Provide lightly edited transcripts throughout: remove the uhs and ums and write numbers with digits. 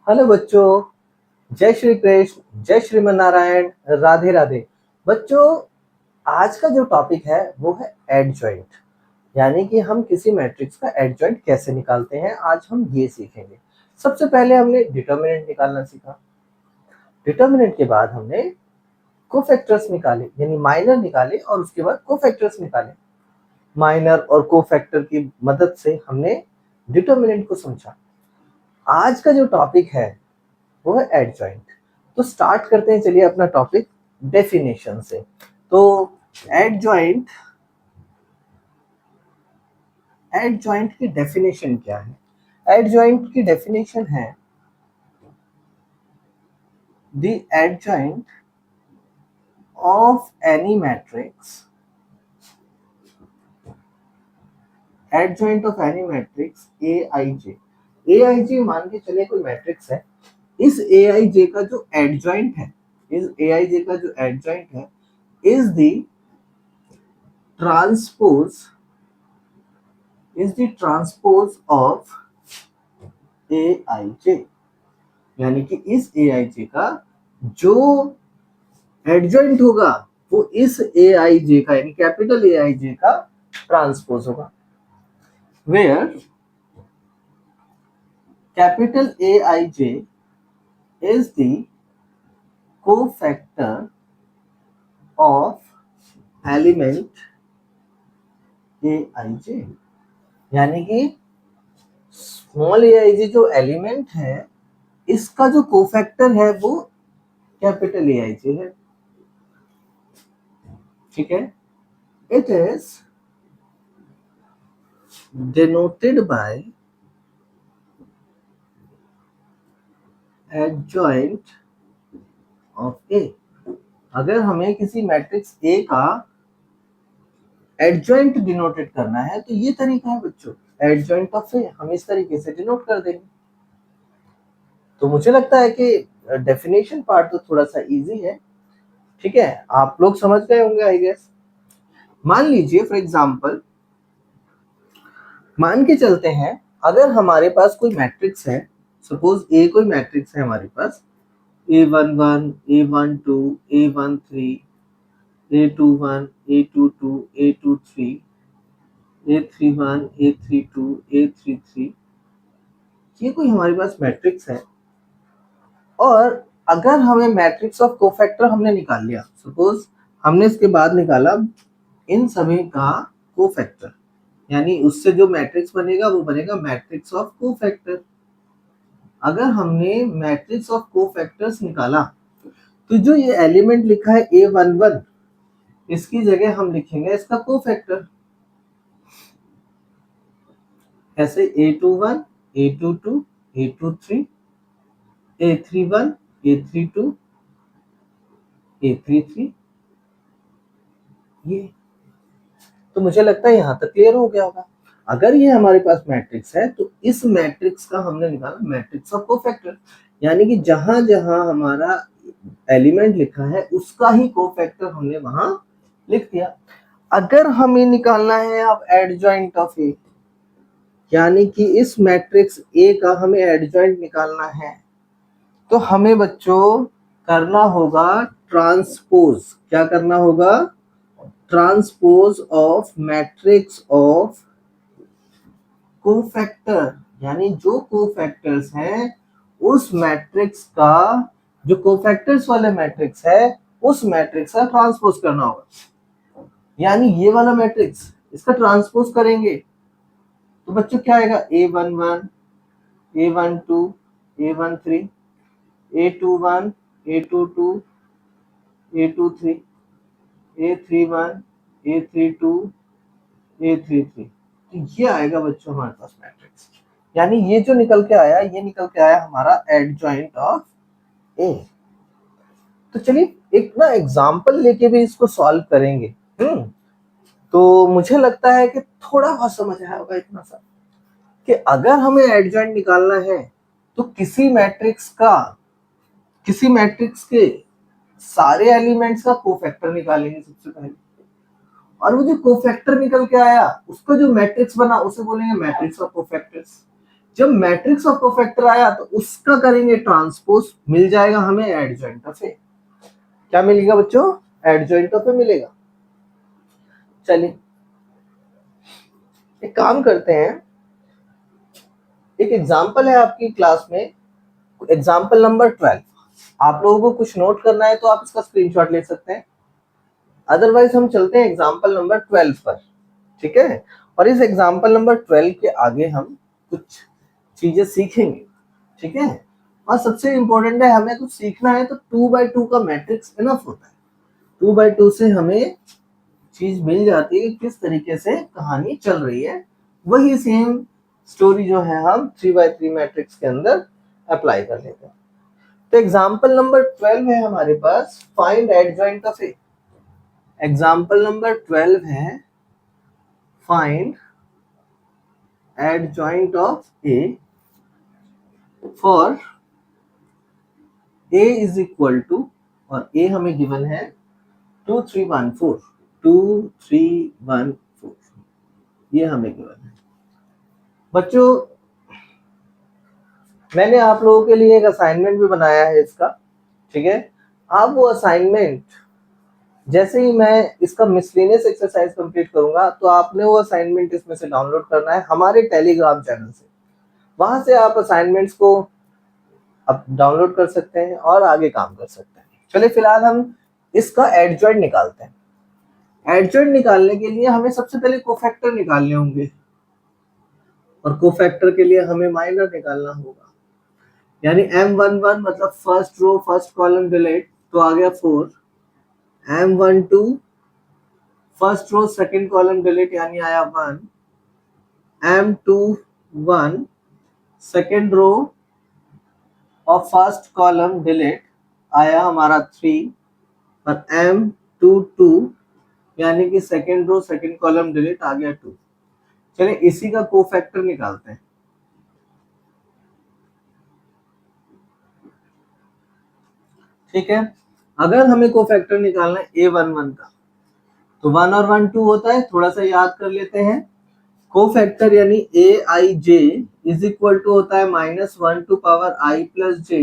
Hello बच्चों, जय श्री कृष्ण, जय श्रीमन नारायण, राधे राधे। बच्चों, आज का जो टॉपिक है वो है एडजॉइंट, यानी कि हम किसी मैट्रिक्स का एडजॉइंट कैसे निकालते हैं। आज हम ये सीखेंगे। सबसे पहले हमने डिटर्मिनेंट निकालना सीखा। डिटर्मिनेंट के बाद हमने कोफैक्टर्स निकाले, यानी माइनर निकाले और उसके बाद कोफैक्टर्स निकाले। माइनर और कोफैक्टर की मदद से हमने डिटर्मिनेंट को समझा। आज का जो टॉपिक है वो है एडजॉइंट। तो स्टार्ट करते हैं, चलिए अपना टॉपिक डेफिनेशन से। तो एडजॉइंट एडजॉइंट की डेफिनेशन क्या है? एडजॉइंट की डेफिनेशन है the adjoint of any matrix, adjoint of any matrix A I J. A I J मान के चले कोई मैट्रिक्स है। इस ए आई जे का जो एडजॉइंट है, इस ए आई जे का जो एडजॉइंट है is the transpose of A I J, यानी कि इस ए आई जे का जो एडजॉइंट होगा वो इस ए आई जे का, यानी कैपिटल ए आई जे का ट्रांसपोज होगा। Where capital A I J is the cofactor of element A I J, यानी कि स्मॉल ए आई जे जो एलिमेंट है इसका जो कोफैक्टर है वो कैपिटल ए आई जे है। ठीक है, it is denoted by adjoint of A। अगर हमें किसी मैट्रिक्स A का एडजॉइंट डिनोटेड करना है तो ये तरीका है बच्चों, एडजॉइंट ऑफ A हम इस तरीके से डिनोट कर देंगे। तो मुझे लगता है कि डेफिनेशन पार्ट तो थोड़ा सा इजी है। ठीक है, आप लोग समझ गए होंगे आई गेस। मान लीजिए फॉर एग्जांपल, मान के चलते हैं अगर हमारे पास कोई मैट्रिक्स है, सपोज ए कोई मैट्रिक्स है हमारे पास, A11, A12, A13, A21, A22, A23, A31, A32, A33, ये कोई हमारे पास मैट्रिक्स है। और अगर हमें मैट्रिक्स ऑफ कोफैक्टर हमने निकाल लिया, सपोज हमने इसके बाद निकाला इन सभी का कोफैक्टर, यानी उससे जो मैट्रिक्स बनेगा वो बनेगा मैट्रिक्स ऑफ कोफैक्टर। अगर हमने मैट्रिक्स ऑफ कोफैक्टर्स निकाला तो जो ये एलिमेंट लिखा है A11, इसकी जगह हम लिखेंगे इसका कोफैक्टर, ऐसे A21, A22, A23, A31, A32, A33। ये तो मुझे लगता है यहाँ तक क्लियर हो गया होगा। अगर ये हमारे पास मैट्रिक्स है तो इस मैट्रिक्स का हमने निकाला मैट्रिक्स ऑफ कोफैक्टर, यानी कि जहां जहां हमारा एलिमेंट लिखा है उसका ही कोफैक्टर हमने वहां लिख दिया। अगर हमें निकालना है अब एडजॉइंट ऑफ ए, यानी कि इस मैट्रिक्स ए का हमें एडजॉइंट निकालना है, तो हमें बच्चों करना होगा ट्रांसपोज। क्या करना होगा? Transpose of matrix of cofactor, यानी जो कोफैक्टर्स हैं उस मैट्रिक्स का, जो कोफैक्टर्स वाले मैट्रिक्स है उस मैट्रिक्स का ट्रांसपोज करना होगा। यानी ये वाला मैट्रिक्स इसका ट्रांसपोज करेंगे तो बच्चों क्या आएगा? A11, A12, A13, A21, A22, A23, A31, A32, A33। तो ये आएगा बच्चों हमारे पास मैट्रिक्स, यानी ये जो निकल के आया, ये निकल के आया हमारा एडजॉइंट ऑफ ए। तो चलिए एक ना एग्जांपल लेके भी इसको सॉल्व करेंगे। तो मुझे लगता है कि थोड़ा बहुत समझ आया होगा इतना सा कि अगर हमें एडजॉइंट निकालना है तो किसी मैट्रिक्स के सारे एलिमेंट्स का कोफैक्टर निकालेंगे सबसे पहले, और वो जो कोफैक्टर निकल के आया उसका जो मैट्रिक्स बना उसे बोलेंगे मैट्रिक्स ऑफ कोफैक्टर्स। जब मैट्रिक्स ऑफ कोफैक्टर आया तो उसका करेंगे ट्रांसपोज, मिल जाएगा हमें एडजॉइंट ऑफ ए। क्या मिलेगा बच्चों? एडजॉइंट ऑफ ए मिलेगा। चलिए एक काम करते हैं, एक एग्जांपल है आपकी क्लास में, एग्जांपल नंबर 12। आप लोगों को कुछ नोट करना है तो आप इसका स्क्रीनशॉट ले सकते हैं, अदरवाइज हम चलते हैं एग्जांपल नंबर 12 पर। ठीक है, और इस एग्जांपल नंबर 12 के आगे हम कुछ चीजें सीखेंगे। ठीक है, और सबसे इंपॉर्टेंट है, हमें कुछ सीखना है तो 2x2 का मैट्रिक्स इनफ होता है। 2x2 से हमें चीज मिल जाती है किस तरीके से कहानी चल रही है। वही सेम स्टोरी जो है हम 3x3 मैट्रिक्स के अंदर अप्लाई कर लेते हैं। तो एग्जांपल नंबर 12 है हमारे पास, find adjoint of A. Example number 12 है find adjoint of A for a is equal to, और a हमें गिवन है 2314, 2314 ये हमें गिवन है। बच्चों मैंने आप लोगों के लिए एक असाइनमेंट भी बनाया है इसका। ठीक है, आप वो असाइनमेंट जैसे ही मैं इसका मिसलेनियस एक्सरसाइज कंप्लीट करूंगा तो आपने वो असाइनमेंट इसमें से डाउनलोड करना है हमारे टेलीग्राम चैनल से। वहां से आप असाइनमेंट्स को अब डाउनलोड कर सकते हैं और आगे काम कर सकते हैं। चलिए फिलहाल हम इसका एडजॉइंट निकालते हैं। एडजॉइंट निकालने के लिए हमें सबसे पहले कोफैक्टर निकालने होंगे, और कोफैक्टर के लिए हमें माइनर निकालना होगा। यानी M11 मतलब first row first column delete, तो आ गया 4। M12 first row second column delete यानी आया 1। M21 सेकंड रो और फर्स्ट कॉलम डिलीट आया हमारा 3, और M22 यानी कि second row second column delete आ गया 2। चलिए इसी का कोफैक्टर निकालते हैं। ठीक है, अगर हमें कोफैक्टर निकालना है A11 का, तो 1 और 1 2 होता है, थोड़ा सा याद कर लेते हैं। कोफैक्टर यानी aij इज इक्वल टू होता है -1 to power i plus j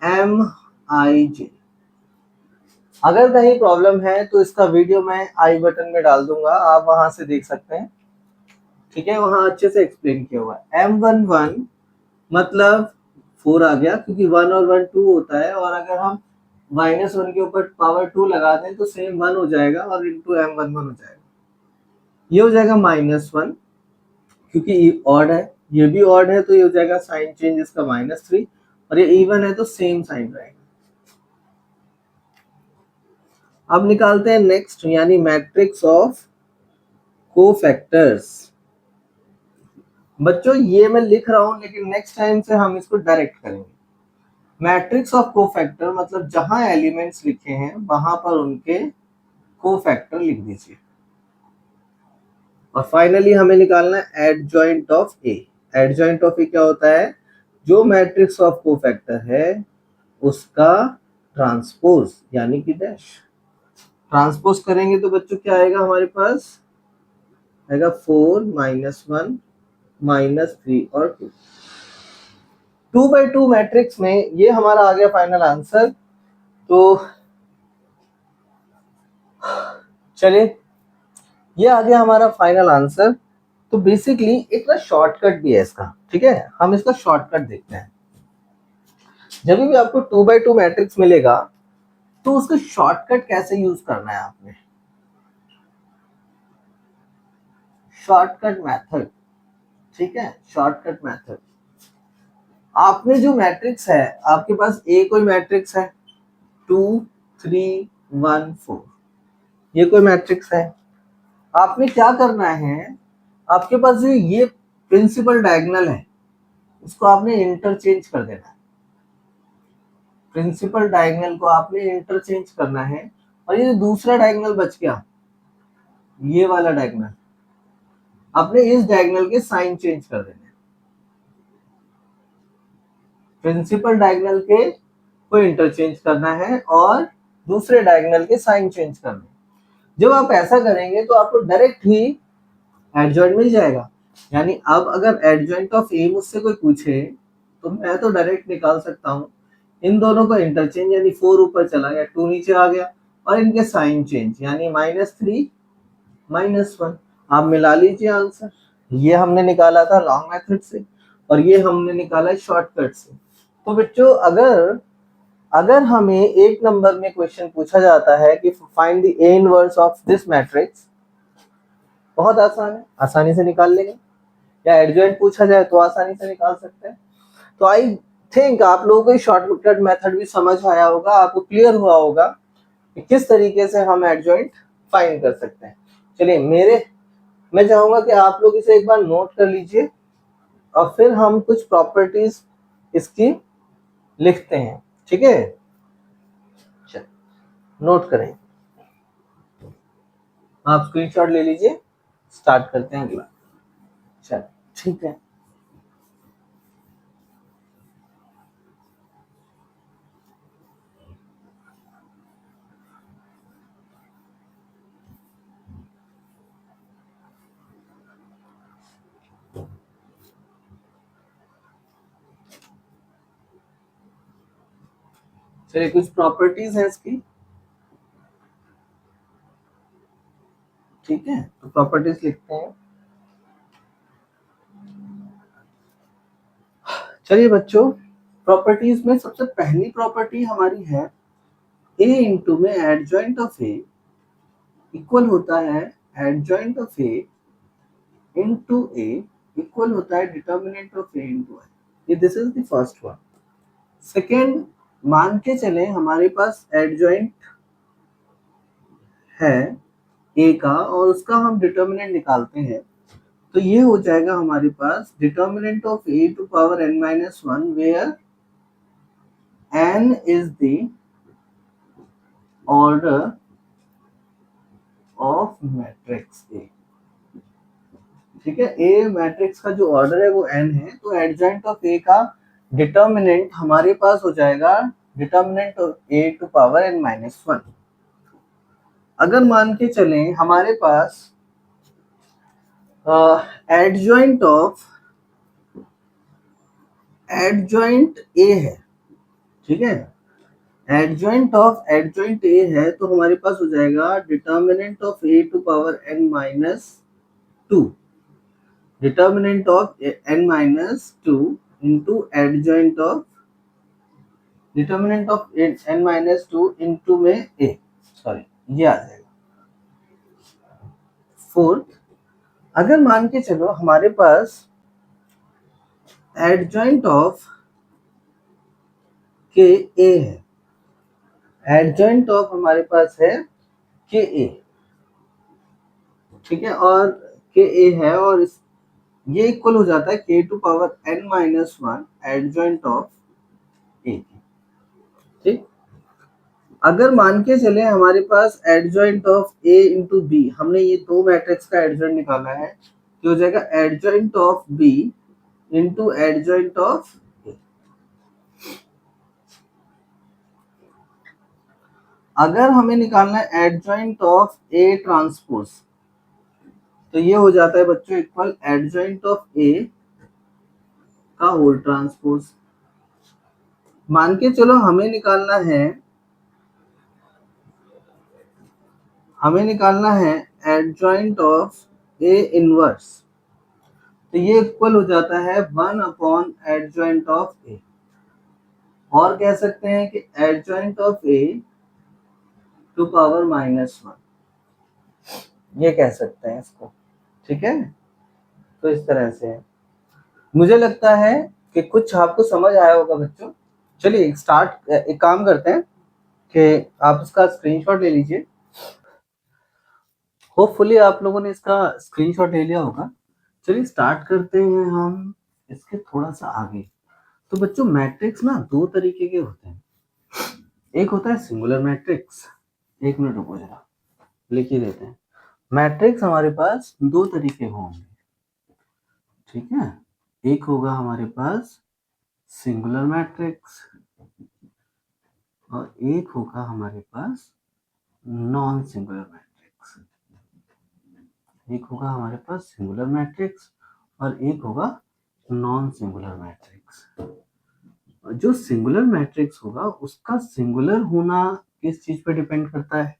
mij। अगर कहीं प्रॉब्लम है तो इसका वीडियो मैं आई बटन में डाल दूंगा, आप वहां से देख सकते हैं। ठीक है, वहां अच्छे से एक्सप्लेन किया हुआ है। M11 मतलब 4 आ गया, क्योंकि 1 और 1 2 होता है, और अगर हम -1 के ऊपर पावर 2 लगा दें तो सेम 1 हो जाएगा और इंटू M11 हो जाएगा। ये हो जाएगा -1, क्योंकि ऑड है, ये भी ऑड है तो ये हो जाएगा साइन चेंज इसका -3, और ये इवन है तो सेम साइन रहेगा। अब निकालते हैं नेक्स्ट, यानी मैट्रिक्स ऑफ कोफैक्टर्स। बच्चों ये मैं लिख रहा हूं, लेकिन नेक्स्ट टाइम से हम इसको डायरेक्ट करेंगे। मैट्रिक्स ऑफ कोफैक्टर मतलब जहां एलिमेंट्स लिखे हैं वहां पर उनके कोफैक्टर लिख दीजिए। और फाइनली हमें निकालना है adjoint of A. Adjoint of A क्या होता है? जो मैट्रिक्स ऑफ कोफैक्टर है उसका ट्रांसपोज यानी कि डैश। ट्रांसपोज करेंगे तो बच्चों क्या आएगा हमारे पास? आएगा 4 -1 -3 और 2। 2x2 मैट्रिक्स में ये हमारा आ गया फाइनल आंसर। तो चलिए ये आ गया हमारा फाइनल आंसर। तो बेसिकली एक ना शॉर्टकट भी है इसका। ठीक है, हम इसका शॉर्टकट देखते हैं। जब भी आपको 2x2 मैट्रिक्स मिलेगा तो उसका शॉर्टकट कैसे यूज करना है आपने? Shortcut method. ठीक है, शॉर्टकट मेथड। आपने जो मैट्रिक्स है, आपके पास ए कोई मैट्रिक्स है 2 3 1 4, ये कोई मैट्रिक्स है। आपने क्या करना है, आपके पास जो ये प्रिंसिपल डायगोनल है उसको आपने इंटरचेंज कर देना है। प्रिंसिपल डायगोनल को आपने इंटरचेंज करना है, और ये जो दूसरा डायगोनल बच गया, ये वाला डायगोनल, आपने इस डायगोनल के साइन चेंज कर देने। प्रिंसिपल डायगोनल के को इंटरचेंज करना है और दूसरे डायगोनल के साइन चेंज करने। जब आप ऐसा करेंगे तो आपको डायरेक्ट ही एडजॉइंट मिल जाएगा। यानी अब अगर एडजॉइंट ऑफ ए मुझसे कोई पूछे तो मैं तो डायरेक्ट निकाल सकता हूँ इन दोनों का इंटरचेंज, यानी 4 ऊपर चला गया 2 नीचे आ गया, और इनके साइन चेंज, यानी -3 -1। आप मिला लीजिए आंसर। ये हमने निकाला था लॉन्ग मेथड से और ये हमने निकाला शॉर्टकट से। तो बच्चों अगर अगर हमें एक नंबर में क्वेश्चन पूछा जाता है कि find the A inverse of this matrix, बहुत आसान है, आसानी से निकाल लेंगे। या एडजॉइंट पूछा जाए तो आसानी से निकाल सकते हैं। तो आई थिंक आप लोगों को शॉर्टकट मेथड भी समझ आया होगा, आपको क्लियर हुआ होगा कि किस तरीके से हम एडजॉइंट फाइंड कर सकते हैं। चलिए मैं चाहूंगा कि आप लोग इसे एक बार नोट कर लीजिए और फिर हम कुछ प्रॉपर्टीज इसकी लिखते हैं, ठीक है। चलिए नोट करें, आप स्क्रीनशॉट ले लीजिए, स्टार्ट करते हैं अगला। चलिए ठीक है। चलिए कुछ प्रॉपर्टीज है इसकी, ठीक है। तो प्रॉपर्टीज लिखते हैं। चलिए बच्चों, प्रॉपर्टीज में सबसे पहली प्रॉपर्टी हमारी है ए इंटू में एडजॉइंट ऑफ ए इक्वल होता है adjoint of A into A equal होता है डिटर्मिनेंट ऑफ ए इंटू आई। ये this is the first one. Second, मान के चले हमारे पास एडजॉइंट है ए का और उसका हम डिटर्मिनेंट निकालते हैं, तो ये हो जाएगा हमारे पास determinant of A to power n minus one, where n is the order of matrix A. ठीक है, ए मैट्रिक्स का जो ऑर्डर है वो n है, तो एडजॉइंट ऑफ ए का डिटर्मिनेंट हमारे पास हो जाएगा determinant of A to power n minus one. अगर मान के चलें हमारे पास एडजॉइंट ऑफ एडजॉइंट ए है, ठीक है, एडजॉइंट ए है, तो हमारे पास हो जाएगा determinant of A to power n minus two, determinant of n minus two into adjoint of determinant of n minus two into में ए, सॉरी ये आ जाएगा। फोर्थ, अगर मान के चलो हमारे पास एडजॉइंट ऑफ के ए है, एडजॉइंट ऑफ हमारे पास है के ए, ठीक है, और के ए है और इस ये इक्वल हो जाता है K to power n minus one adjoint of A, ठीक। अगर मान के चले हमारे पास adjoint of A into B, हमने ये दो मैट्रिक्स का एडजॉइंट निकाला है, तो हो जाएगा adjoint of B into adjoint of A. अगर हमें निकालना है एडजॉइंट ऑफ ए ट्रांसपोज, तो ये हो जाता है बच्चों इक्वल एडजॉइंट ऑफ ए का होल ट्रांसपोज। मान के चलो हमें निकालना है एडजॉइंट ऑफ ए इनवर्स, तो ये इक्वल हो जाता है 1 अपॉन एडजॉइंट ऑफ ए, और कह सकते हैं कि adjoint of A to power minus one, ये कह सकते हैं इसको, ठीक है। तो इस तरह से है। मुझे लगता है कि कुछ आपको समझ आया होगा बच्चों। चलिए एक काम करते हैं कि आप इसका स्क्रीनशॉट ले लीजिए। होपफुली आप लोगों ने इसका स्क्रीनशॉट ले लिया होगा। चलिए स्टार्ट करते हैं हम इसके थोड़ा सा आगे। तो बच्चों मैट्रिक्स ना दो तरीके के होते हैं, एक होता है सिंगुलर मैट्रिक्स, एक मिनट रुको जरा लिख ही देते हैं। मैट्रिक्स हमारे पास दो तरीके होंगे, ठीक है, एक होगा हमारे पास सिंगुलर मैट्रिक्स और एक होगा हमारे पास नॉन सिंगुलर मैट्रिक्स। एक होगा हमारे पास सिंगुलर मैट्रिक्स और एक होगा नॉन सिंगुलर मैट्रिक्स। जो सिंगुलर मैट्रिक्स होगा उसका सिंगुलर होना किस चीज पे डिपेंड करता है?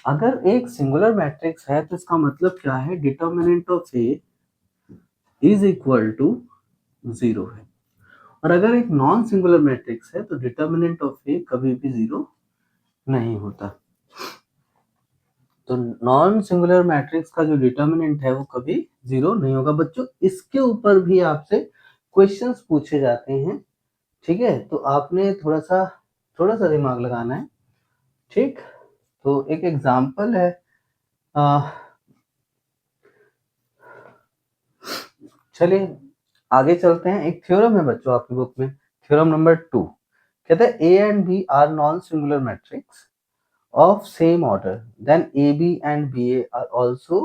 अगर एक सिंगुलर मैट्रिक्स है तो इसका मतलब क्या है, determinant of A is equal to 0 है। और अगर एक नॉन सिंगुलर मैट्रिक्स है तो डिटर्मिनेंट ऑफ ए कभी भी 0 नहीं होता। तो नॉन सिंगुलर मैट्रिक्स का जो डिटर्मिनेंट है वो कभी 0 नहीं होगा। बच्चों इसके ऊपर भी आपसे क्वेश्चंस पूछे जाते हैं, ठीक है, तो आपने थोड़ा सा दिमाग लगाना है, ठीक। तो एक एग्जांपल है, चलिए आगे चलते हैं। एक थ्योरम है बच्चों आपकी बुक में, थ्योरम नंबर 2, कहता है A and B are non singular matrix of same order then AB and BA are also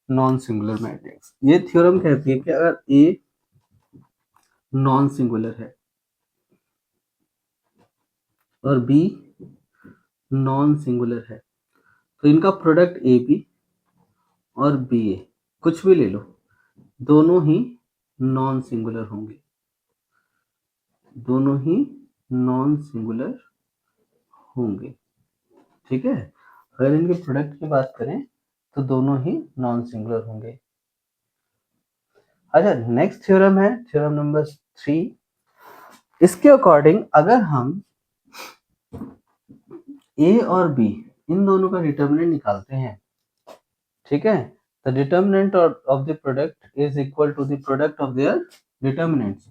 non-singular matrix। ये थ्योरम कहती है कि अगर A नॉन सिंगुलर है और B नॉन सिंगुलर है तो इनका प्रोडक्ट AB और BA कुछ भी ले लो, दोनों ही नॉन सिंगुलर होंगे, दोनों ही नॉन सिंगुलर होंगे, ठीक है। अगर इनके प्रोडक्ट की बात करें तो दोनों ही नॉन सिंगुलर होंगे। अच्छा, नेक्स्ट थ्योरम है थ्योरम नंबर 3। इसके अकॉर्डिंग अगर हम ए और बी इन दोनों का डिटर्मिनेंट निकालते हैं, ठीक है, the determinant of the product is equal to the product of their determinants,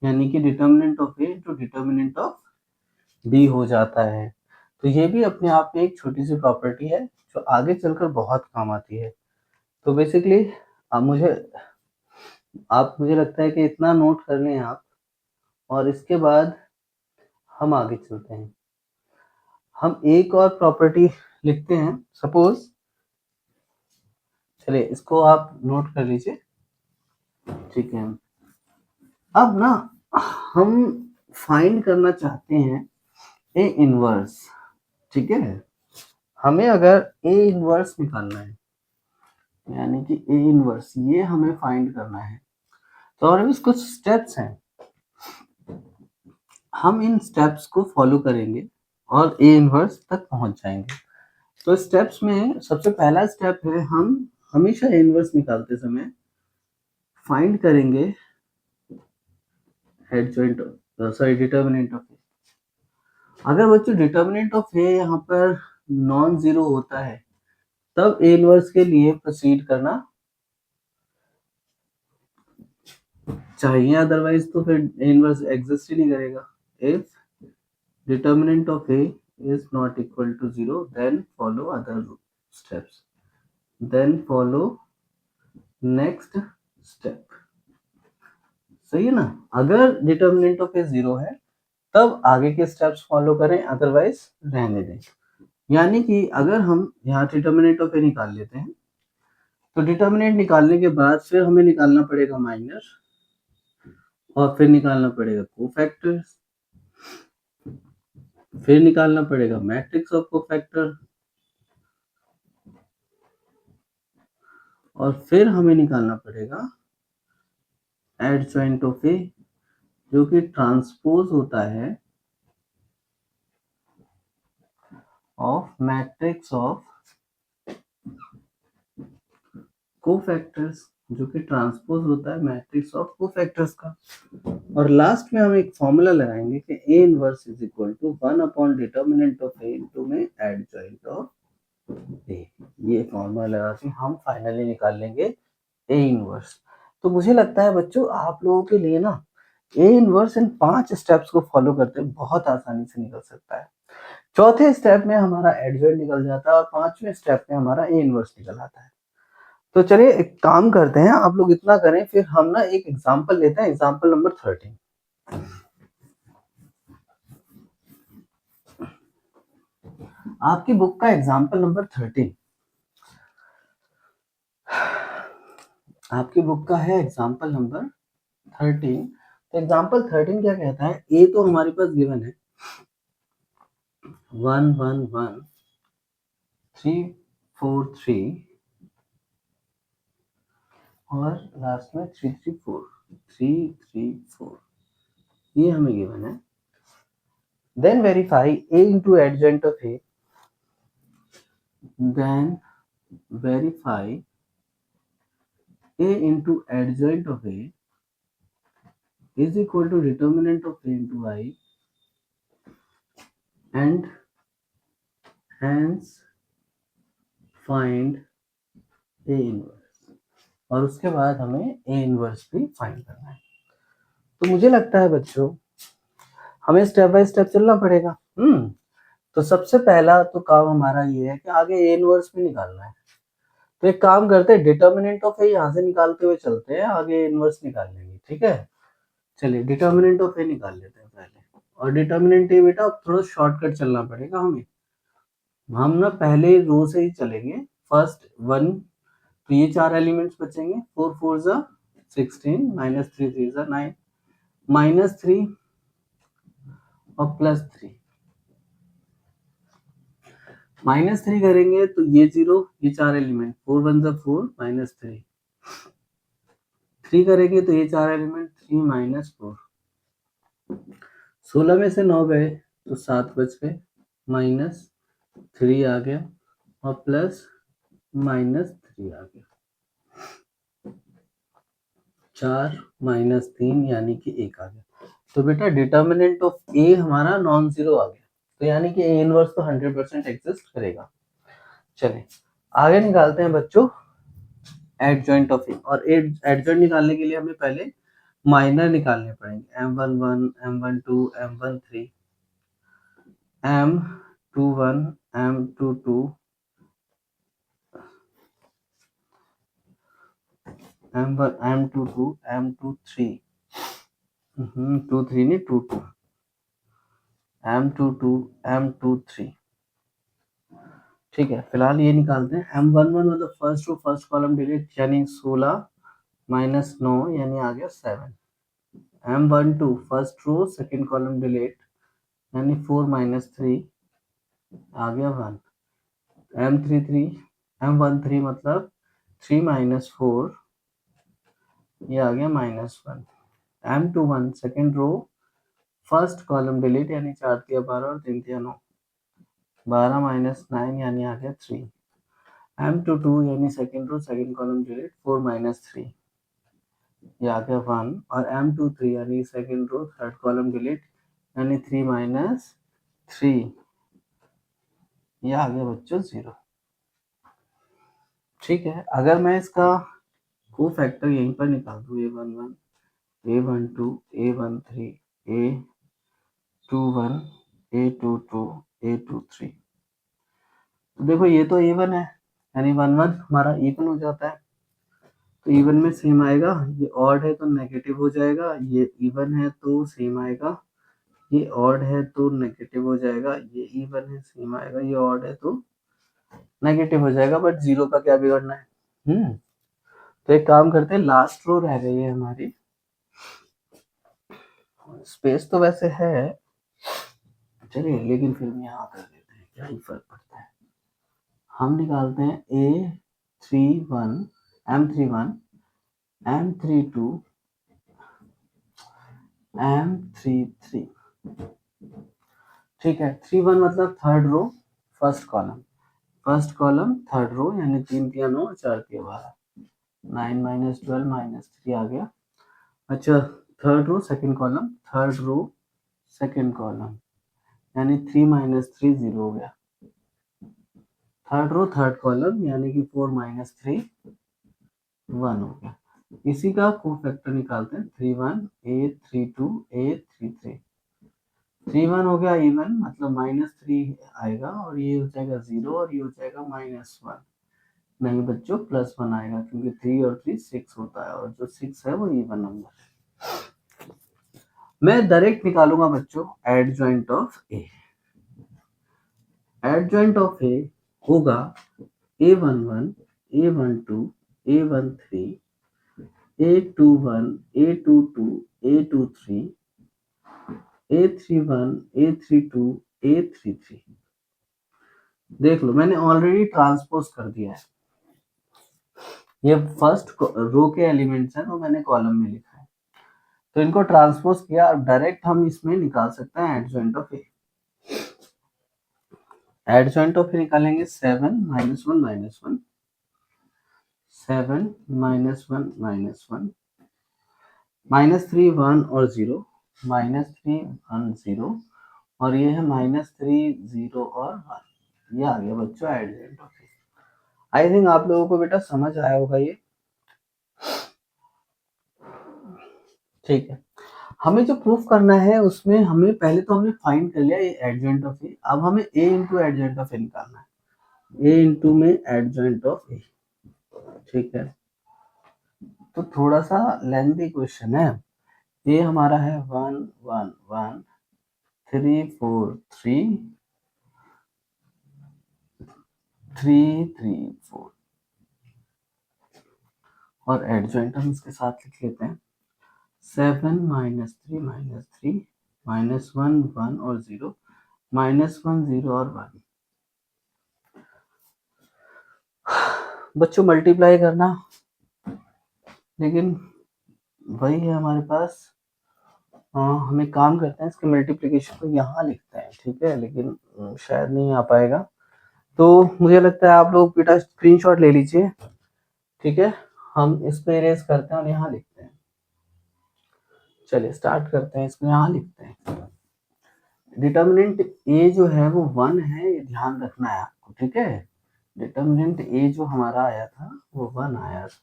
यानी कि determinant of A to determinant of B हो जाता है। तो ये भी अपने आप में एक छोटी सी प्रॉपर्टी है जो आगे चलकर बहुत काम आती है। तो बेसिकली मुझे लगता है कि इतना नोट कर लें आप, और इसके बाद हम आगे चलते हैं। हम एक और प्रॉपर्टी लिखते हैं, सपोज, चलिए इसको आप नोट कर लीजिए, ठीक है। अब ना हम फाइंड करना चाहते हैं ए इनवर्स, ठीक है। हमें अगर ए इनवर्स निकालना है, यानी कि ए इनवर्स ये हमें फाइंड करना है, तो और भी कुछ स्टेप्स हैं, हम इन स्टेप्स को फॉलो करेंगे और ए इनवर्स तक पहुंच जाएंगे। तो स्टेप्स में सबसे पहला स्टेप है, हम हमेशा ए इनवर्स निकालते समय फाइंड करेंगे adjoint sorry determinant of A. अगर बच्चों डिटर्मिनेंट ऑफ ए यहाँ पर नॉन जीरो होता है तब ए इनवर्स के लिए प्रोसीड करना चाहिए, अदरवाइज तो फिर ए इनवर्स एग्जिस्ट ही नहीं करेगा। If determinant of A is not equal to 0 then follow other steps, then follow next step, सही है ना। अगर डिटर्मिनेंट ऑफ ए 0 है तब आगे के स्टेप्स फॉलो करें, अदरवाइज रहने दें। यानी कि अगर हम यहाँ डिटर्मिनेंट ऑफ ए निकाल लेते हैं तो डिटर्मिनेंट निकालने के बाद फिर हमें निकालना पड़ेगा माइनर, और फिर निकालना पड़ेगा कोफैक्टर्स, फिर निकालना पड़ेगा मैट्रिक्स ऑफ कोफैक्टर, और फिर हमें निकालना पड़ेगा एडजॉइंट ऑफ ए, जो कि ट्रांसपोज होता है ऑफ मैट्रिक्स ऑफ कोफैक्टर्स, जो कि ट्रांसपोज होता है मैट्रिक्स ऑफ कोफैक्टर्स का। और लास्ट में हम एक फॉर्मूला लगाएंगे कि A inverse is equal to 1 upon determinant of A into में एडजॉइंट ऑफ ए। ये फॉर्मूला लगा के हम फाइनली निकाल लेंगे ए इनवर्स। तो मुझे लगता है बच्चों आप लोगों के लिए ना ए इनवर्स इन 5 स्टेप्स को फॉलो करते बहुत आसानी से निकल सकता है। चौथे स्टेप में हमारा एडजॉइंट निकल जाता है और 5वें स्टेप में हमारा ए इनवर्स निकल आता है। तो चलिए एक काम करते हैं, आप लोग इतना करें, फिर हम ना एक एग्जांपल लेते हैं, एग्जांपल नंबर 13। आपकी बुक का एग्जांपल नंबर 13, आपकी बुक का है एग्जांपल नंबर 13। तो एग्जांपल 13 क्या कहता है, ए तो हमारे पास गिवन है 1 1 1 3 4 3, और लास्ट में 334 ये हमें गिवन है। Then verify a into adjoint of a, then verify a into adjoint of a is equal to determinant of a into I, and hence find a inverse। और उसके बाद हमें a inverse भी find करना है। तो मुझे लगता है बच्चों हमें स्टेप बाय स्टेप चलना पड़ेगा। तो सबसे पहला तो काम हमारा ये है कि आगे a इनवर्स भी निकालना है। तो एक काम करते हैं, डिटर्मिनेंट ऑफ ए यहाँ से निकालते हुए चलते हैं, आगे इनवर्स निकाल लेंगे। ठीक है, चलिए डिटर्मिनेंट ऑफ ए निकाल लेते हैं पहले। और डिटर्मिनेंट ए बेटा थोड़ा शॉर्टकट चलना पड़ेगा हमें, हम ना पहले रो से ही चलेंगे। फर्स्ट 1, तो ये 4 एलिमेंट्स बचेंगे। 4 4 जा 16, -3 3 जा 9, -3 और +3, -3 करेंगे तो ये 0, ये 4 एलिमेंट 4 1 जा 4 -3, 3 करेंगे तो ये 4 एलिमेंट 3 -4, 16 में से 9 गए तो 7 बच गए, -3 आ गया और +-3 आ गया, 4 -3 यानी कि 1 आ गया। तो बेटा डिटर्मिनेंट ऑफ ए हमारा नॉन जीरो आ गया, तो यानी कि ए इनवर्स तो 100% एग्जिस्ट करेगा। चलिए आगे निकालते हैं बच्चों एडजॉइंट ऑफ ए, और एडजॉइंट निकालने के लिए हमें पहले माइनर निकालने पड़ेंगे। M11 M12 M13 M21 M22 M1 M22 M23 23 नहीं 22 M22 M23। ठीक है, फिलहाल ये निकालते हैं। M11 मतलब first row first column delete, यानी 16 -9 यानी आ गया 7। M12 first row second column delete, यानी 4 -3 आ गया 1। M13 मतलब 3 - 4 ये आ गया -1। M21 second row first column delete, यानी 4 तिया 12 और 3 तिया 9, 12 - 9 यानी आ गया 3। M22 यानी second row second column delete, 4 - 3 ये आ गया 1। और M23 यानी second row third column delete, यानी 3 - 3 ये आ गया बच्चों 0। ठीक है, अगर मैं इसका को फैक्टर यहीं पर निकाल दूं, A11 A12 A13 A21 A22 A23, तो देखो ये तो A1 है, यानी 1 1 हमारा इवन हो जाता है। तो इवन में सेम आएगा, ये ऑड है तो नेगेटिव हो जाएगा, ये इवन है तो सेम आएगा, ये ऑड है तो नेगेटिव हो जाएगा, ये इवन है सेम आएगा, ये ऑड है तो नेगेटिव हो जाएगा। बट 0 का क्या बिगड़ना है। तो एक काम करते हैं, लास्ट रो रह गई है हमारी, स्पेस तो वैसे है, चलिए लेकिन फिर भी यहाँ कर देते हैं, क्या ही फर्क पड़ता है। हम निकालते हैं A31 M31 M32 M33। ठीक है, 31 मतलब third row first column third row, यानी 3 तिया 9 4 तिया 12, 9 - 12 -3 आ गया। अच्छा, third row second column third row second column, यानी 3 - 3 0 हो गया। थर्ड रो थर्ड कॉलम, यानी कि 4 - 3 1 हो गया। इसी का कोफैक्टर निकालते हैं, 31 A32 A33, 31 हो गया इवन, मतलब -3 आएगा, और ये हो जाएगा 0 और ये हो जाएगा -1। नहीं बच्चों +1 आएगा, क्योंकि 3 और 3 6 होता है, और जो 6 है वो इवन नंबर है। मैं डायरेक्ट निकालूंगा बच्चों adjoint of A. Adjoint of A होगा A11 A12 A13 A21 A22 A23 A31 A32 A33। देख लो मैंने ऑलरेडी ट्रांसपोज कर दिया है, ये फर्स्ट रो के एलिमेंट्स हैं तो मैंने कॉलम में लिखा है, तो इनको ट्रांसपोज किया, अब डायरेक्ट हम इसमें निकाल सकते हैं adjoint of A. Adjoint of A निकालेंगे 7 माइनस 1 माइनस 1, 7 माइनस 1 माइनस 1, -3 1 और 0, -3 1 0, और ये है -3 0 और 1। ये आ गया बच्चों adjoint of A. I think आप लोगों को बेटा समझ आया होगा ये। ठीक है, हमें जो प्रूफ करना है उसमें हमें पहले तो हमने फाइंड कर लिया ये एडजॉइंट ऑफ ए, अब हमें ए इंटू एडजॉइंट ऑफ ए निकालना है, ए इंटू में एडजॉइंट ऑफ ए। ठीक है, तो थोड़ा सा लेंथी क्वेश्चन है। ये हमारा है 1 1 1 3 4 3 3 3 4, और एडजॉइंट हम इसके साथ लिख लेते हैं 7 -3 -3 -1 1 और 0, -1 0 और 1। बच्चों मल्टीप्लाई करना, लेकिन वही है हमारे पास। हमें काम करते हैं इसके मल्टीप्लिकेशन को यहाँ लिखते हैं, ठीक है, लेकिन शायद नहीं आ पाएगा, तो मुझे लगता है आप लोग बेटा स्क्रीनशॉट ले लीजिए। ठीक है, हम इसको इरेज करते हैं और यहाँ लिखते हैं। चलिए स्टार्ट करते हैं, इसको यहाँ लिखते हैं। डिटर्मिनेंट ए जो है वो 1 है, ये ध्यान रखना है आपको। ठीक है, डिटर्मिनेंट ए जो हमारा आया था वो 1 आया था,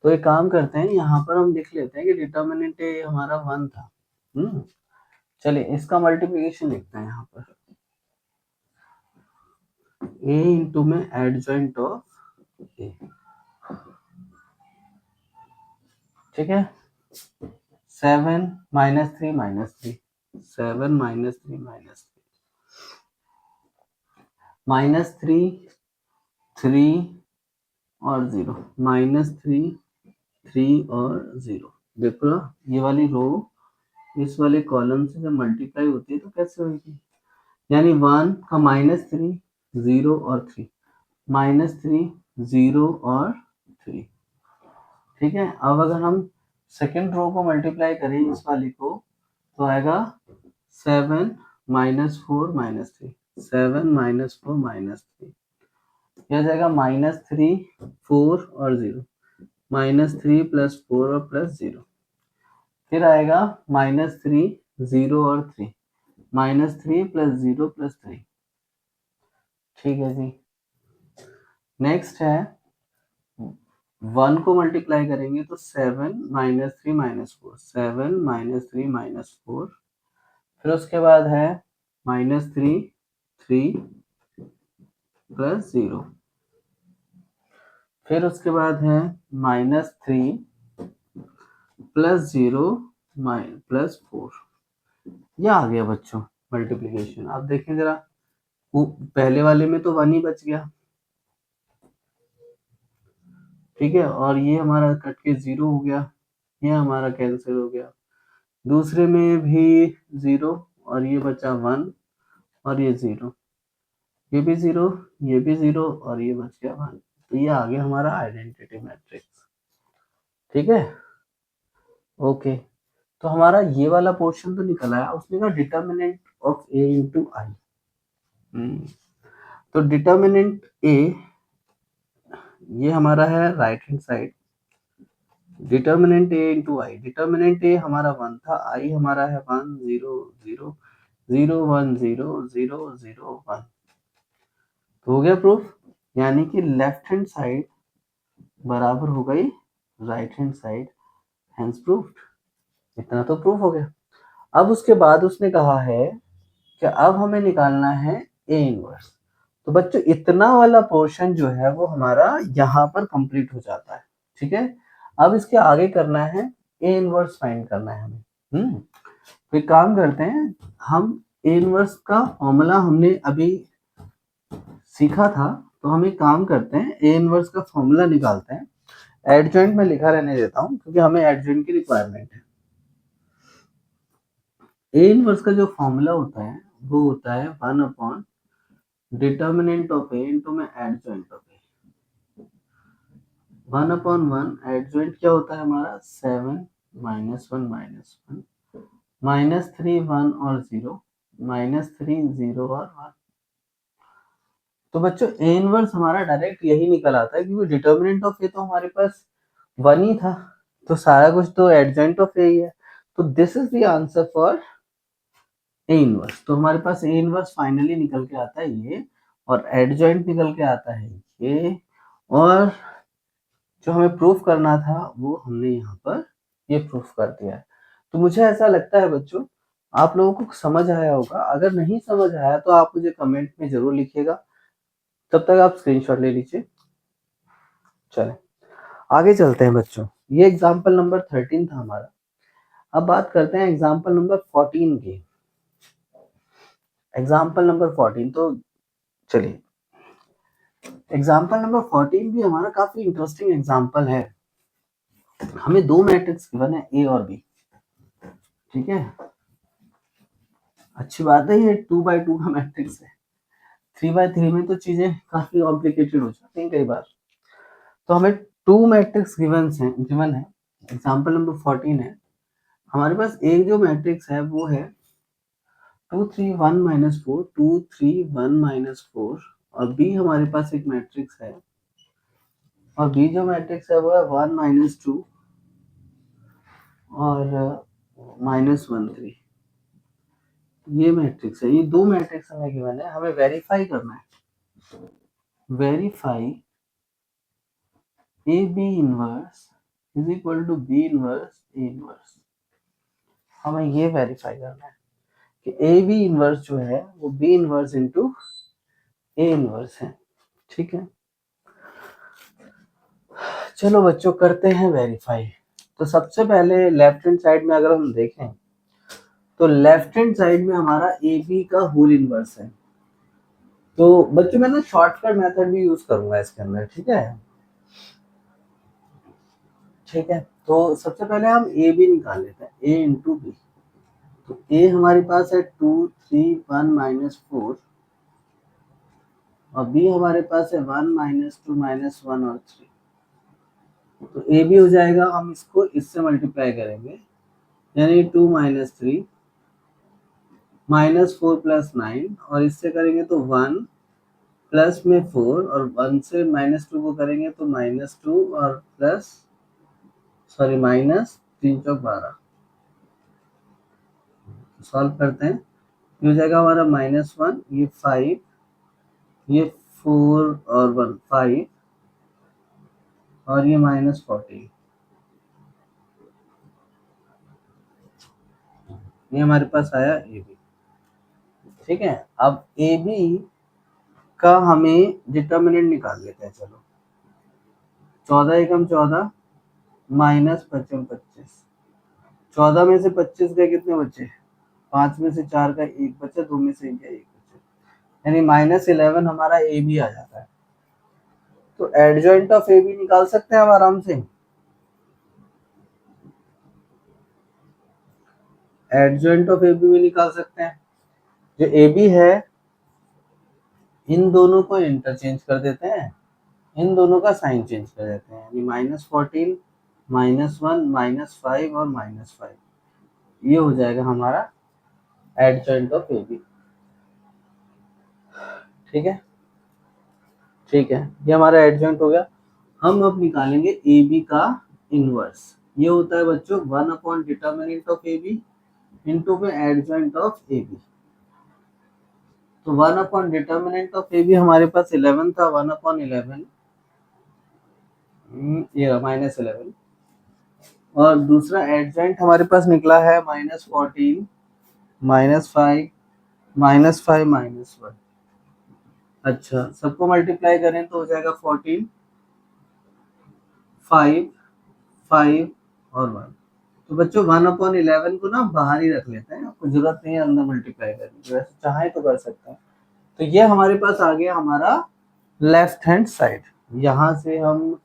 तो एक काम करते हैं यहाँ पर हम लिख लेते हैं कि डिटर्मिनेंट ए हमारा 1 था। चलिए इसका मल्टीप्लिकेशन लिखते हैं यहाँ पर, ए इंटू में एडजॉइंट ऑफ ए। ठीक है, 7 -3 -3, 7 -3 -3, -3 और 0, -3 3 और 0। देखो ना ये वाली रो इस वाले कॉलम से जब मल्टीप्लाई होती है तो कैसे होगी, यानी 1 का -3 0 और 3, -3 0 और 3। ठीक है, अब अगर हम सेकेंड रो को मल्टीप्लाई करें इस वाली को तो आएगा 7 -4 -3, 7 -4 -3, यह जाएगा -3 4 और 0, -3 + 4 और +0, फिर आएगा -3 0 और 3, -3 + 0 + 3। ठीक है जी, नेक्स्ट है 1 को मल्टीप्लाई करेंगे तो 7 -3 -4, 7 -3 -4, फिर उसके बाद है -3 3 + 0, फिर उसके बाद है -3 + 0 +4। यह आ गया बच्चों मल्टीप्लिकेशन। आप देखें जरा, पहले वाले में तो 1 ही बच गया, ठीक है, और ये हमारा कट के 0 हो गया, ये हमारा कैंसिल हो गया। दूसरे में भी 0 और ये बचा 1 और ये 0, ये भी 0, ये भी 0 और ये बच गया 1। तो ये आ गया हमारा आइडेंटिटी मैट्रिक्स। ठीक है, ओके, तो हमारा ये वाला पोर्शन तो निकल आया। उसने कहा डिटर्मिनेंट ऑफ ए इंटू आई, तो डिटर्मिनेंट ए ये हमारा है राइट हैंड साइड, डिटर्मिनेंट ए इंटू आई, डिटर्मिनेंट ए हमारा 1 था, आई हमारा है 1 0 0 0 1 0 0 0 1। तो हो गया प्रूफ, यानी कि लेफ्ट हैंड साइड बराबर हो गई right hand side, hence proofed. इतना तो प्रूफ हो गया। अब उसके बाद उसने कहा है कि अब हमें निकालना है ए इनवर्स। तो बच्चों इतना वाला पोर्शन जो है वो हमारा यहाँ पर कंप्लीट हो जाता है। ठीक है, अब इसके आगे करना है ए इनवर्स फाइंड करना है हमें। तो एक काम करते हैं, हम ए इनवर्स का फॉर्मूला हमने अभी सीखा था, तो हम एक काम करते हैं ए इनवर्स का फॉर्मूला निकालते हैं। एडजॉइंट में लिखा रहने देता हूँ क्योंकि हमें एडजॉइंट की रिक्वायरमेंट है। ए इनवर्स का जो फॉर्मूला होता है वो होता है 1 डिटर्मिनेंट ऑफ ए इंटू में एडजॉइंट ऑफ ए। 1/1 एडजॉइंट क्या होता है हमारा 7 -1 -1 -3 1 और 0 -3 0 और 1। तो बच्चों ए इनवर्स हमारा डायरेक्ट यही निकल आता है क्योंकि डिटर्मिनेंट ऑफ ए तो हमारे पास 1 ही था, तो सारा कुछ तो एडजॉइंट ऑफ ए ही है। तो this is the answer for a inverse. तो हमारे पास ए इनवर्स फाइनली निकल के आता है ये, और एडजॉइंट निकल के आता है ये, और जो हमें प्रूफ करना था वो हमने यहाँ पर ये प्रूफ कर दिया है। तो मुझे ऐसा लगता है बच्चों आप लोगों को समझ आया होगा। अगर नहीं समझ आया तो आप मुझे कमेंट में जरूर लिखिएगा, तब तक आप स्क्रीनशॉट ले लीजिए। चलें आगे चलते हैं बच्चों। ये एग्जाम्पल नंबर 13 था हमारा। अब बात करते हैं एग्जाम्पल नंबर 14 की। एग्जाम्पल नंबर 14 तो चलिए, एग्जाम्पल नंबर 14 भी हमारा काफी इंटरेस्टिंग एग्जाम्पल है। हमें दो मैट्रिक्स गिवन है ए और बी, ठीक है। अच्छी बात है, ये 2x2 का मैट्रिक्स है। 3x3 में तो चीजें काफी कॉम्प्लिकेटेड हो जाती हैं कई बार। तो हमें टू मैट्रिक्स गिवन है। एग्जाम्पल नंबर 14 है हमारे पास। एक जो मैट्रिक्स है वो है 2 3 1 -4 2 3 1 -4, और बी हमारे पास एक मैट्रिक्स है, और बी जो मैट्रिक्स है वो है 1 -2 और -1 3। ये मैट्रिक्स है, ये दो मैट्रिक्स हमें गिवन है। हमें वेरीफाई करना है, verify A B inverse is equal to B inverse A inverse. हमें ये वेरीफाई करना है कि ए बी इनवर्स जो है वो B inverse into A inverse है, ठीक है। चलो बच्चों करते हैं वेरीफाई। तो सबसे पहले लेफ्ट हैंड साइड में अगर हम देखें तो लेफ्ट हैंड साइड में हमारा ए बी का होल इनवर्स है। तो बच्चों मैं ना शॉर्टकट मेथड भी यूज करूंगा इसके अंदर, ठीक है। ठीक है, तो सबसे पहले हम ए बी निकाल लेते हैं, ए इंटू बी। तो ए हमारे पास है 2 3 1 -4, और बी हमारे पास है 1 -2 -1 और 3। तो ए बी हो जाएगा, हम इसको इससे मल्टीप्लाई करेंगे, यानी 2 -3 -4 + 9, और इससे करेंगे तो 1 प्लस में 4, और 1 से -2 को करेंगे तो -2 और प्लस सॉरी -3 × 12। सॉल्व करते हैं, ये हो जाएगा हमारा -1, ये 5, ये 4 और 1 5, और ये -14। ये हमारे पास आया ए बी, ठीक है। अब ए बी का हमें डिटर्मिनेंट निकाल लेते हैं। चलो 14 एकम 14 -55 25। 14 में से 25 गए, कितने बचे? 5 में से 4 का 1 बचा, 2 में से 1 का 1 बचा, यानी -11 हमारा ए बी आ जाता है। तो एडजॉइंट ऑफ ए बी निकाल सकते हैं हम आराम से। एडजॉइंट ऑफ ए बी भी निकाल सकते हैं। जो ए बी है इन दोनों को इंटरचेंज कर देते हैं, इन दोनों का साइन चेंज कर देते हैं, यानी -14 -1 -5 और -5। ये हो जाएगा हमारा एडजॉइंट ऑफ ए बी, ठीक है। ठीक है, ये हमारा एडजॉइंट हो गया। हम अब निकालेंगे ए बी का इनवर्स। ये होता है बच्चों 1 determinant of A B into में एडजॉइंट ऑफ ए बी। तो 1 डिटर्मिनेंट ऑफ ए बी हमारे पास 11 था, 1/11 ये -11, और दूसरा एडजॉइंट हमारे पास निकला है -14 -5 -5 -1। अच्छा, सबको मल्टीप्लाई करें तो हो जाएगा 14 5 5 और 1। तो बच्चों 1/11 को ना बाहर ही रख लेते हैं, आपको जरूरत नहीं है अंदर मल्टीप्लाई करने की, वैसे चाहे तो कर सकते हैं। तो ये हमारे पास आ गया हमारा लेफ्ट हैंड साइड। यहाँ से हम,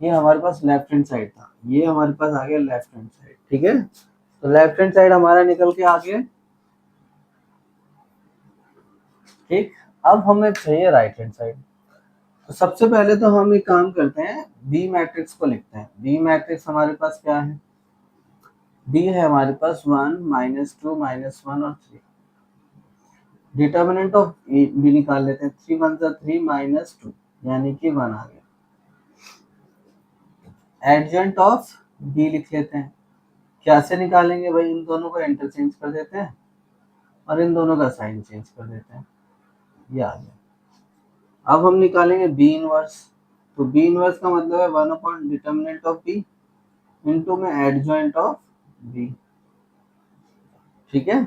ये हमारे पास लेफ्ट हैंड साइड था, ये हमारे पास आ गया लेफ्ट हैंड साइड, ठीक है। तो लेफ्ट हैंड साइड हमारा निकल के आ गया, ठीक। अब हमें चाहिए राइट हैंड साइड। तो सबसे पहले तो हम एक काम करते हैं, बी मैट्रिक्स को लिखते हैं। बी मैट्रिक्स हमारे पास क्या है, बी है हमारे पास 1 -2 -1 और 3। डिटर्मिनेंट ऑफ ए भी निकाल लेते हैं, 3 1 3 -2 यानी कि 1 आ गया। एडजेंट ऑफ बी लिख लेते हैं। कैसे निकालेंगे भाई, इन दोनों को इंटरचेंज कर देते हैं और इन दोनों का साइन चेंज कर देते हैं, ये आ गया। अब हम निकालेंगे बी इनवर्स। तो बी इनवर्स का मतलब है 1 upon determinant of B into में एडजॉइंट ऑफ बी। ठीक है,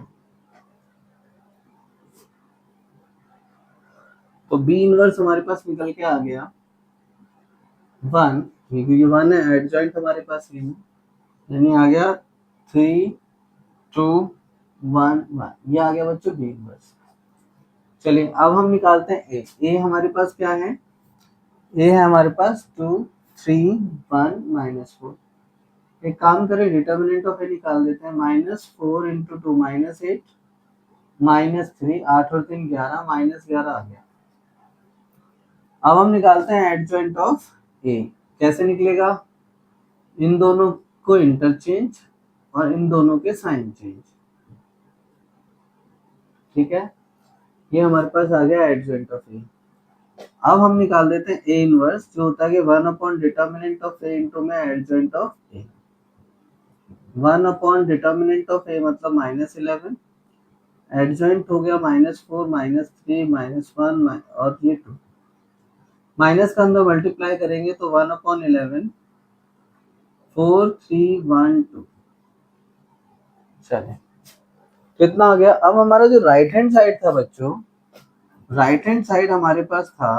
तो बी इनवर्स हमारे पास निकल के आ गया 1, क्योंकि 1 है, एडजॉइंट हमारे पास ये है, यानी आ गया 3 2 1 1, ये आ गया बच्चों बी इनवर्स। चलिए अब हम निकालते हैं ए। ए हमारे पास क्या है, ए है हमारे पास 2 3 1 -4। एक काम करें, डिटर्मिनेंट ऑफ ए निकाल देते हैं, -4 इंटू 2 -8 -3, 8 और 3 11, -11 आ गया। अब हम निकालते हैं एडजॉइंट ऑफ ए। कैसे निकलेगा, इन दोनों को इंटरचेंज और इन दोनों के साइन चेंज। ठीक है, ये हमारे पास आ गया एडजॉइंट ऑफ ए। अब हम निकाल देते हैं ए इनवर्स, जो होता है कि 1 upon determinant of A into में adjoint of A. 1 upon determinant of A मतलब -11, एडजॉइंट हो गया -4 -3 -1 और ये 2। माइनस का अंदर मल्टीप्लाई करेंगे तो 1 अपॉन 11 4 3 1 2। चले, कितना आ गया। अब हमारा जो राइट हैंड साइड था बच्चों, राइट हैंड साइड हमारे पास था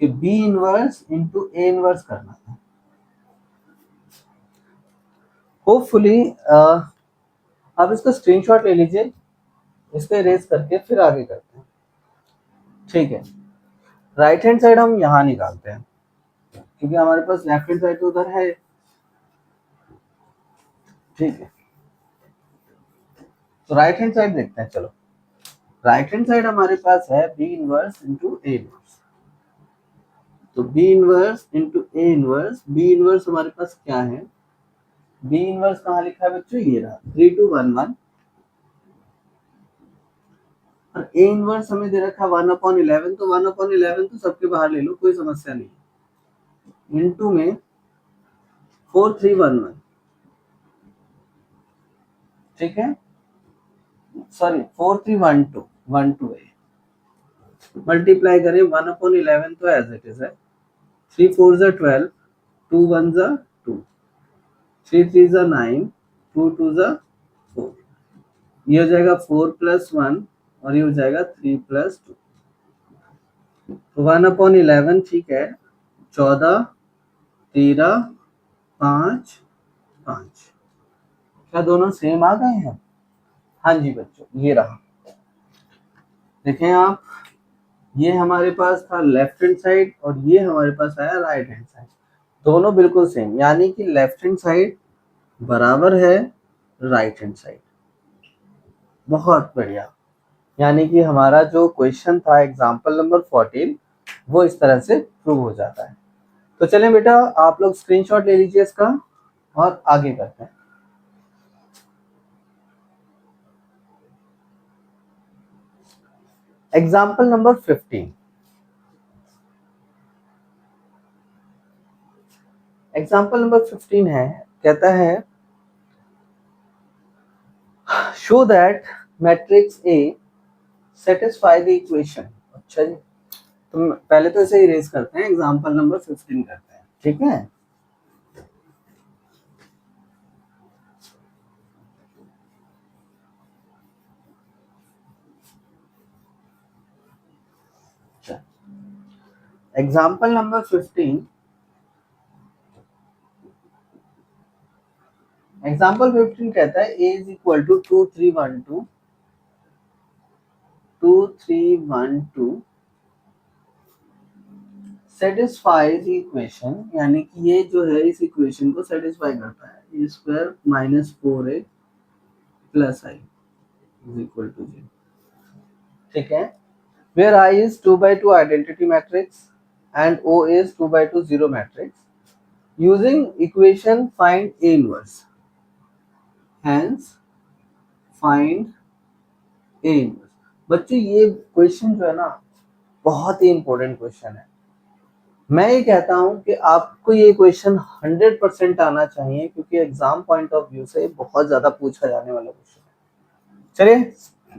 कि B inverse into A inverse करना था। होपफुली आप इसका स्क्रीनशॉट ले लीजिए, इसको इरेज करके फिर आगे करते हैं। ठीक है, राइट हैंड साइड हम यहाँ निकालते हैं, क्योंकि हमारे पास लेफ्ट हैंड साइड तो उधर है। ठीक है, तो राइट हैंड साइड देखते हैं। चलो, राइट हैंड साइड हमारे पास है B inverse into A inverse. तो B inverse into A inverse, B inverse हमारे पास क्या है, बी इनवर्स कहाँ लिखा है बच्चों, ये रहा 3 2 1 1। और ए इनवर्स हमें दे रखा 1 अपॉन 11, तो 1 अपॉन 11 तो सबके बाहर ले लो, कोई समस्या नहीं। इनटू में 4 3 1 1। ठीक है, सॉरी 4 3 1 2 1 2 है। मल्टीप्लाई करें 1 अपॉन 11 तो एज इट इज है, 3 4 जा 12, 2 1 जा 2, 3 3 जा 9, 2 2 जा 4। ये हो जाएगा 4 + 1 और ये हो जाएगा 3 + 2। तो 1 अपॉन 11 ठीक है, 14 13 5 5। क्या दोनों सेम आ गए हैं? हाँ जी बच्चों, ये रहा। देखें आप, ये हमारे पास था लेफ्ट हैंड साइड और ये हमारे पास आया राइट हैंड साइड, दोनों बिल्कुल सेम, यानी कि लेफ्ट हैंड साइड बराबर है राइट हैंड साइड। बहुत बढ़िया, यानी कि हमारा जो क्वेश्चन था एग्जाम्पल नंबर 14 वो इस तरह से प्रूव हो जाता है। तो चलें बेटा, आप लोग स्क्रीनशॉट ले लीजिए इसका और आगे करते हैं। Example number 15। एग्जाम्पल नंबर 15 है, कहता है show that matrix A satisfy the equation. अच्छा जी, तो पहले तो इसे इरेज करते हैं, एग्जाम्पल नंबर 15 करते हैं। ठीक है, एग्जाम्पल नंबर 15। एग्जाम्पल 15 कहता है a is equal to 2 3 1 2 2 3 1 2 satisfies equation, यानी कि ये जो है इस इक्वेशन को सेटिस्फाई करता है। A square minus 4a plus I is equal to 0। ठीक है, where I is 2 by 2 identity matrix and O is 2 by 2 0 matrix. Using equation find A inverse. Hence find A inverse. बच्चों ये question जो है ना बहुत ही इंपॉर्टेंट क्वेश्चन है। मैं ये कहता हूं कि आपको ये क्वेश्चन 100% आना चाहिए, क्योंकि एग्जाम पॉइंट ऑफ व्यू से बहुत ज्यादा पूछा जाने वाला क्वेश्चन है। चलिए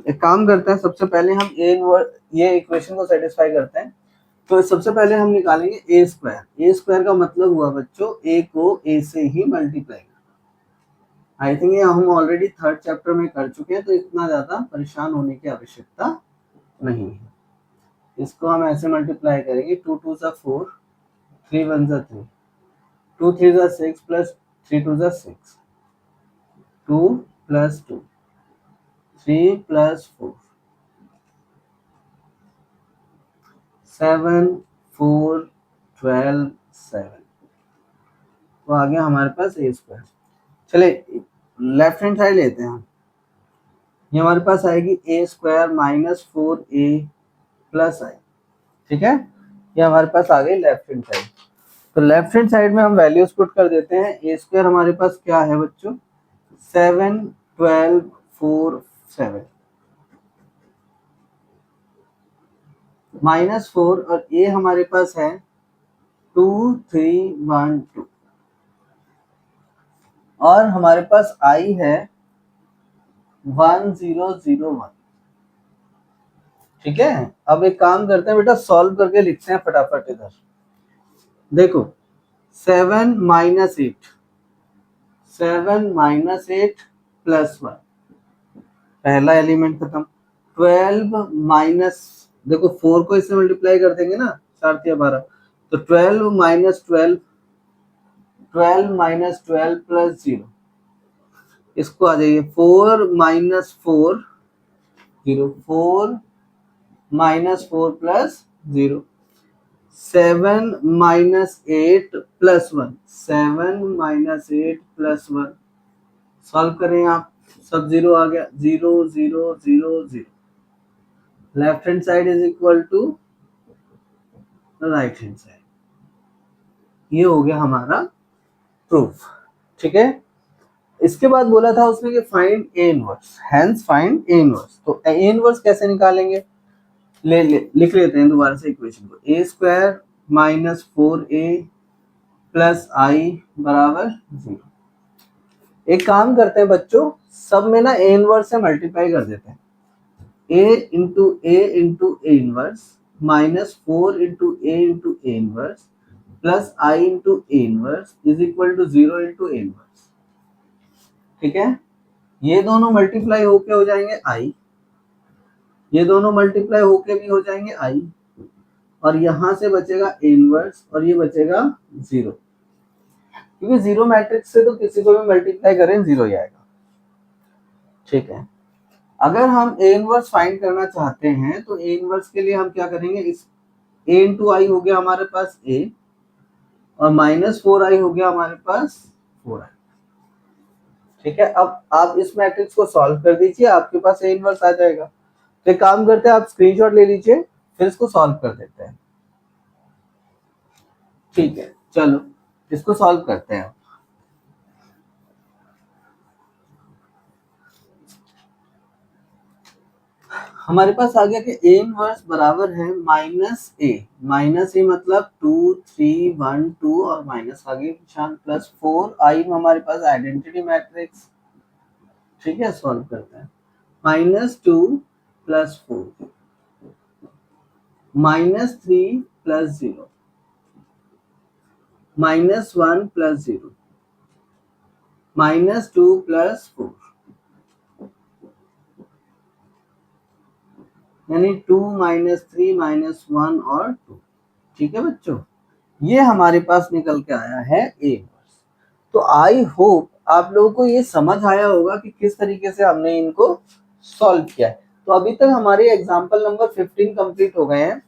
एक काम करते हैं, सबसे पहले हम ये इक्वेशन को सेटिस्फाई करते हैं। तो सबसे पहले हम निकालेंगे ए स्क्वायर। ए स्क्वायर का मतलब हुआ बच्चों ए को ए से ही मल्टीप्लाई करना। आई थिंक ये हम ऑलरेडी थर्ड चैप्टर में कर चुके हैं, तो इतना ज्यादा परेशान होने की आवश्यकता नहीं है। इसको हम ऐसे मल्टीप्लाई करेंगे, 2 2 सा 4, 3 1 सा 3, 2 3 सा 6 प्लस 3 2 सा 6, 2 प्लस 2, 3 प्लस 4, 7 4 12 7। तो आ गया हमारे पास ए स्क्वायर। चले लेफ्ट हैंड साइड लेते हैं। ये हमारे पास आएगी ए स्क्वायर माइनस 4a प्लस आई। ठीक है, ये हमारे पास आ गई लेफ्ट हैंड साइड। तो लेफ्ट हैंड साइड में हम वैल्यूज पुट कर देते हैं। ए स्क्वायर हमारे पास क्या है बच्चों, 7 12 4 7 माइनस 4, और ए हमारे पास है 2 3 1 2, और हमारे पास आई है 1 0 0 1। ठीक है, अब एक काम करते हैं बेटा, सॉल्व करके लिखते हैं फटाफट। इधर देखो 7 माइनस 8, 7 माइनस 8 प्लस 1, पहला एलिमेंट खत्म। 12 माइनस, देखो 4 को इससे मल्टीप्लाई कर देंगे ना, 4 या 12, तो 12 माइनस 12, 12 माइनस 12 प्लस 0, इसको आ जाइए 4 minus 4 0, 4 minus 4 plus 0, 7 minus 8 plus 1, 7 minus 8 plus 1। Solve करें आप, सब जीरो आ गया, 0 0 0 0। Left hand side is equal to right hand side. ये हो गया हमारा प्रूफ। ठीक है, इसके बाद बोला था उसने कि find A inverse, hence find A inverse. तो ए इनवर्स कैसे निकालेंगे, लिख लेते हैं दोबारा से इक्वेशन को। ए स्क्वायर माइनस 4a प्लस आई बराबर 0। एक काम करते हैं बच्चों, सब में ना ए इनवर्स से मल्टीप्लाई कर देते हैं। a into A inverse minus 4 into A inverse plus I into A inverse is equal to 0 into A inverse. ठीक है, ये दोनों मल्टीप्लाई होके हो जाएंगे आई, ये दोनों मल्टीप्लाई होके भी हो जाएंगे आई, और यहां से बचेगा ए इनवर्स और ये बचेगा 0, क्योंकि 0 मैट्रिक्स से तो किसी को भी मल्टीप्लाई करें 0 ही आएगा। ठीक है, अगर हम ए इनवर्स फाइंड करना चाहते हैं तो ए इनवर्स के लिए हम क्या करेंगे, इस ए इंटू आई हो गया हमारे पास ए, और माइनस 4i हो गया हमारे पास 4i। ठीक है, अब आप इस मैट्रिक्स को सॉल्व कर दीजिए, आपके पास ए इनवर्स आ जाएगा। तो एक काम करते हैं, आप स्क्रीनशॉट ले लीजिए, फिर इसको सॉल्व कर देते हैं। ठीक है, चलो इसको सॉल्व करते हैं। हमारे पास आ गया कि ए इनवर्स बराबर है माइनस ए मतलब 2 3 1 2, और माइनस आ गया निशान, प्लस 4i हमारे पास आइडेंटिटी मैट्रिक्स। ठीक है, सॉल्व करते हैं। Minus 2 plus 4 minus 3 plus 0 minus 1 plus 0 minus 2 plus 4, यानी 2 माइनस 3 माइनस 1 और 2। ठीक है बच्चों, ये हमारे पास निकल के आया है ए इनवर्स। तो आई होप आप लोगों को ये समझ आया होगा कि किस तरीके से हमने इनको सॉल्व किया है। तो अभी तक हमारे एग्जांपल नंबर 15 कंप्लीट हो गए हैं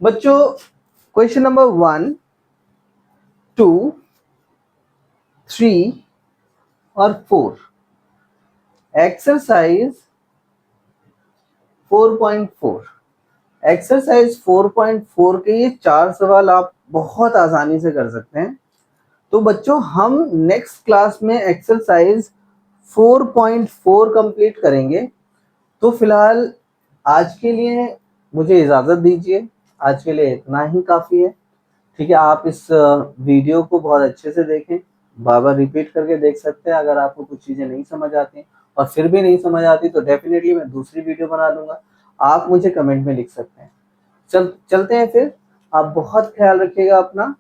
बच्चों। क्वेश्चन नंबर 1 2 3 और 4, एक्सरसाइज 4.4, एक्सरसाइज 4.4 के ये 4 सवाल आप बहुत आसानी से कर सकते हैं। तो बच्चों हम नेक्स्ट क्लास में एक्सरसाइज 4.4 कंप्लीट करेंगे। तो फिलहाल आज के लिए मुझे इजाजत दीजिए, आज के लिए इतना ही काफी है। ठीक है, आप इस वीडियो को बहुत अच्छे से देखें, बार बार रिपीट करके देख सकते हैं। अगर आपको कुछ चीजें नहीं समझ आती और फिर भी नहीं समझ आती तो डेफिनेटली मैं दूसरी वीडियो बना दूंगा, आप मुझे कमेंट में लिख सकते हैं। चलते हैं फिर। आप बहुत ख्याल रखिएगा अपना।